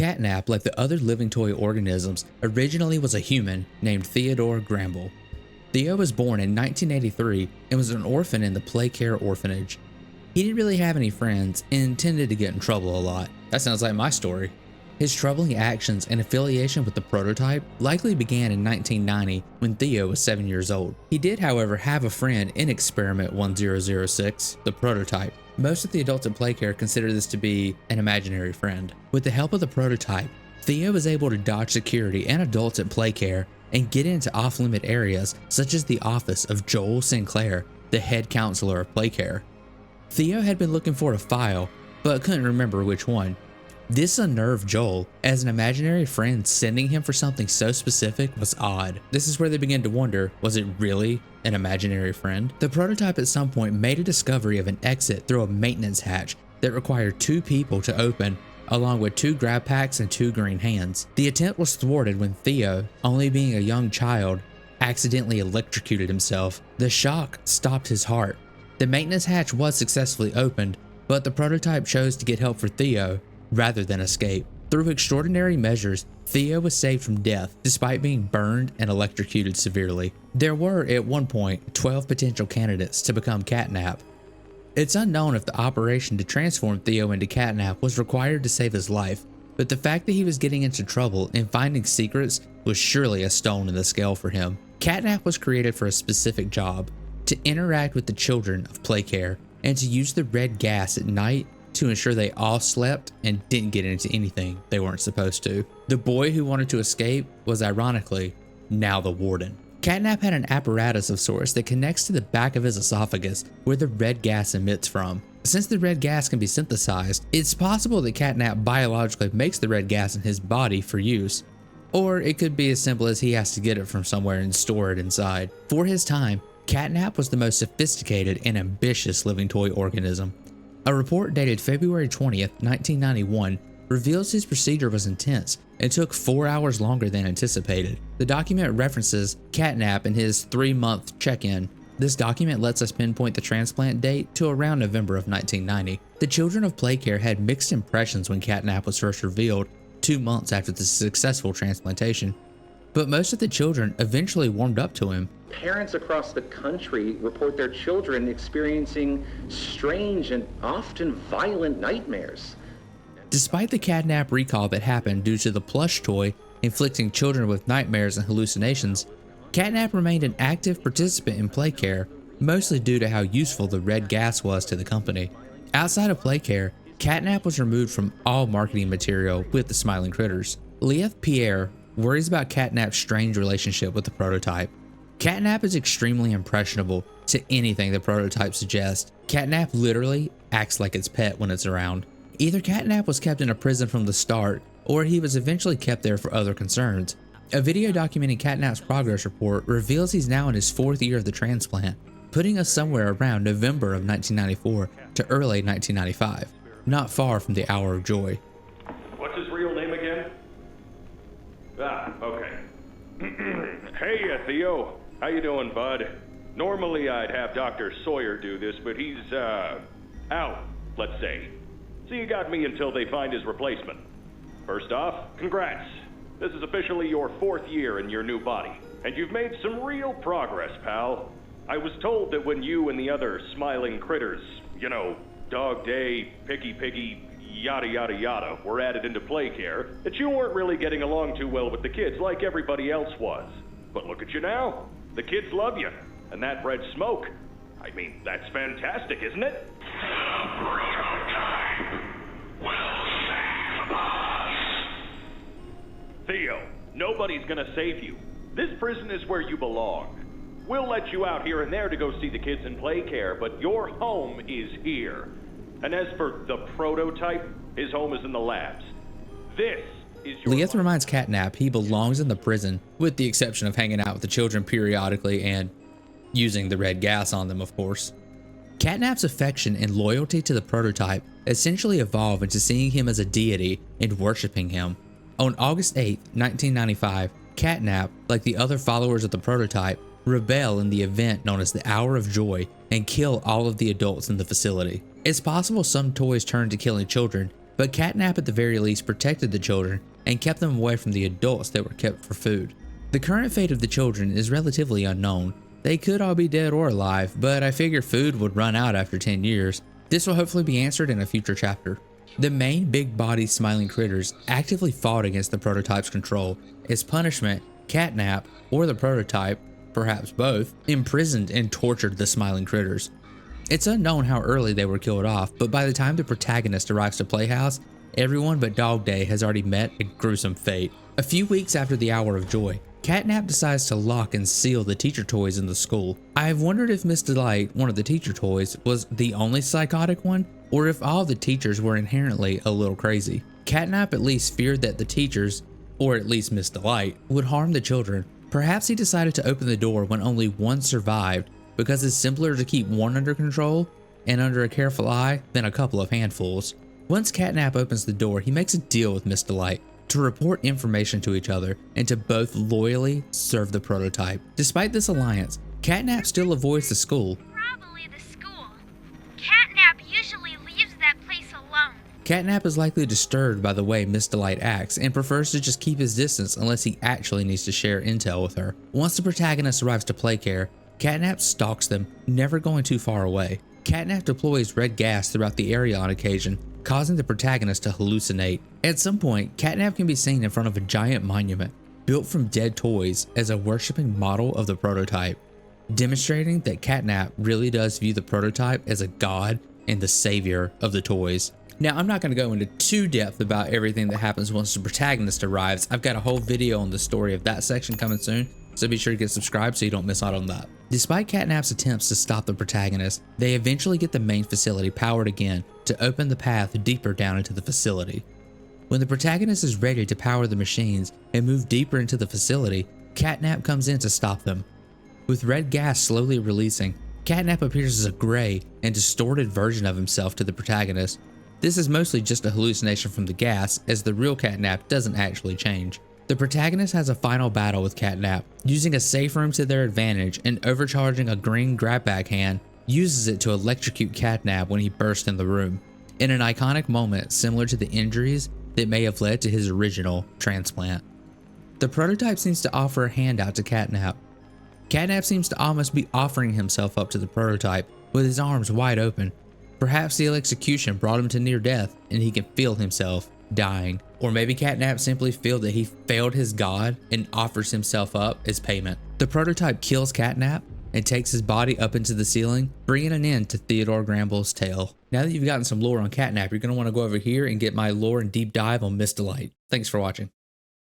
CatNap, like the other living toy organisms, originally was a human named Theodore Grambell. Theo was born in 1983 and was an orphan in the Playcare orphanage. He didn't really have any friends and tended to get in trouble a lot. That sounds like my story. His troubling actions and affiliation with the prototype likely began in 1990 when Theo was 7 years old. He did, however, have a friend in Experiment 1006, the prototype. Most of the adults at Playcare consider this to be an imaginary friend. With the help of the prototype, Theo was able to dodge security and adults at Playcare and get into off-limit areas such as the office of Joel Sinclair, the head counselor of Playcare. Theo had been looking for a file, but couldn't remember which one. This unnerved Joel, as an imaginary friend sending him for something so specific was odd. This is where they began to wonder, was it really an imaginary friend? The prototype at some point made a discovery of an exit through a maintenance hatch that required 2 people to open, along with 2 grab packs and 2 green hands. The attempt was thwarted when Theo, only being a young child, accidentally electrocuted himself. The shock stopped his heart. The maintenance hatch was successfully opened, but the prototype chose to get help for Theo rather than escape. Through extraordinary measures, Theo was saved from death despite being burned and electrocuted severely. There were, at one point, 12 potential candidates to become CatNap. It's unknown if the operation to transform Theo into CatNap was required to save his life, but the fact that he was getting into trouble and finding secrets was surely a stone in the scale for him. CatNap was created for a specific job: to interact with the children of Playcare and to use the red gas at night to ensure they all slept and didn't get into anything they weren't supposed to. The boy who wanted to escape was, ironically, now the warden. CatNap had an apparatus of sorts that connects to the back of his esophagus where the red gas emits from. Since the red gas can be synthesized, it's possible that CatNap biologically makes the red gas in his body for use. Or it could be as simple as he has to get it from somewhere and store it inside. For his time, CatNap was the most sophisticated and ambitious living toy organism. A report dated February 20th, 1991 reveals his procedure was intense and took 4 hours longer than anticipated. The document references CatNap in his 3-month check-in. This document lets us pinpoint the transplant date to around November of 1990. The children of Playcare had mixed impressions when CatNap was first revealed 2 months after the successful transplantation, but most of the children eventually warmed up to him. Parents across the country report their children experiencing strange and often violent nightmares. Despite the CatNap recall that happened due to the plush toy inflicting children with nightmares and hallucinations, CatNap remained an active participant in Playcare, mostly due to how useful the red gas was to the company. Outside of Playcare, CatNap was removed from all marketing material with the Smiling Critters. Leith Pierre worries about CatNap's strange relationship with the prototype. CatNap is extremely impressionable to anything the prototype suggests. CatNap literally acts like its pet when it's around. Either CatNap was kept in a prison from the start, or he was eventually kept there for other concerns. A video documenting CatNap's progress report reveals he's now in his 4th year of the transplant, putting us somewhere around November of 1994 to early 1995, not far from the hour of joy. What's his real name again? Okay. Hey, Theo. How you doing, bud? Normally I'd have Dr. Sawyer do this, but he's, out, let's say. So you got me until they find his replacement. First off, congrats. This is officially your 4th year in your new body, and you've made some real progress, pal. I was told that when you and the other Smiling Critters, you know, Dog Day, Picky Piggy, yada yada yada, were added into Playcare, that you weren't really getting along too well with the kids like everybody else was. But look at you now. The kids love you, and that red smoke. I mean, that's fantastic, isn't it? The prototype will save us. Theo, nobody's gonna save you. This prison is where you belong. We'll let you out here and there to go see the kids in Playcare, but your home is here. And as for the prototype, his home is in the labs. This is your... Leith reminds CatNap he belongs in the prison, with the exception of hanging out with the children periodically and using the red gas on them, of course. CatNap's affection and loyalty to the prototype essentially evolve into seeing him as a deity and worshipping him. On August 8, 1995, CatNap, like the other followers of the prototype, rebel in the event known as the Hour of Joy and kill all of the adults in the facility. It's possible some toys turn to killing children but CatNap at the very least protected the children and kept them away from the adults that were kept for food. The current fate of the children is relatively unknown. They could all be dead or alive, but I figure food would run out after 10 years. This will hopefully be answered in a future chapter. The main big body smiling critters actively fought against the prototype's control. As punishment, CatNap, or the prototype, perhaps both, imprisoned and tortured the smiling critters. It's unknown how early they were killed off, but by the time the protagonist arrives to Playhouse, everyone but Dog Day has already met a gruesome fate. A few weeks after the Hour of Joy, CatNap decides to lock and seal the teacher toys in the school. I have wondered if Miss Delight, one of the teacher toys, was the only psychotic one, or if all the teachers were inherently a little crazy. CatNap at least feared that the teachers, or at least Miss Delight, would harm the children. Perhaps he decided to open the door when only one survived, because it's simpler to keep one under control and under a careful eye than a couple of handfuls. Once CatNap opens the door, he makes a deal with Miss Delight to report information to each other and to both loyally serve the prototype. Despite this alliance, CatNap still avoids the school. Probably the school. CatNap usually leaves that place alone. CatNap is likely disturbed by the way Miss Delight acts and prefers to just keep his distance unless he actually needs to share intel with her. Once the protagonist arrives to Playcare, CatNap stalks them, never going too far away. CatNap deploys red gas throughout the area on occasion, causing the protagonist to hallucinate. At some point, CatNap can be seen in front of a giant monument built from dead toys as a worshipping model of the prototype, demonstrating that CatNap really does view the prototype as a god and the savior of the toys. Now, I'm not going to go into too depth about everything that happens once the protagonist arrives. I've got a whole video on the story of that section coming soon, so be sure to get subscribed so you don't miss out on that. Despite CatNap's attempts to stop the protagonist, they eventually get the main facility powered again to open the path deeper down into the facility. When the protagonist is ready to power the machines and move deeper into the facility, CatNap comes in to stop them. With red gas slowly releasing, CatNap appears as a gray and distorted version of himself to the protagonist. This is mostly just a hallucination from the gas, as the real CatNap doesn't actually change. The protagonist has a final battle with CatNap, using a safe room to their advantage and overcharging a green grab bag hand, uses it to electrocute CatNap when he bursts in the room, in an iconic moment similar to the injuries that may have led to his original transplant. The prototype seems to offer a handout to CatNap. CatNap seems to almost be offering himself up to the prototype, with his arms wide open. Perhaps the electrocution brought him to near death and he can feel himself dying. Or maybe CatNap simply feels that he failed his god and offers himself up as payment. The prototype kills CatNap and takes his body up into the ceiling, bringing an end to Theodore Grambell's tale. Now that you've gotten some lore on CatNap, you're going to want to go over here and get my lore and deep dive on Miss Delight. Thanks for watching.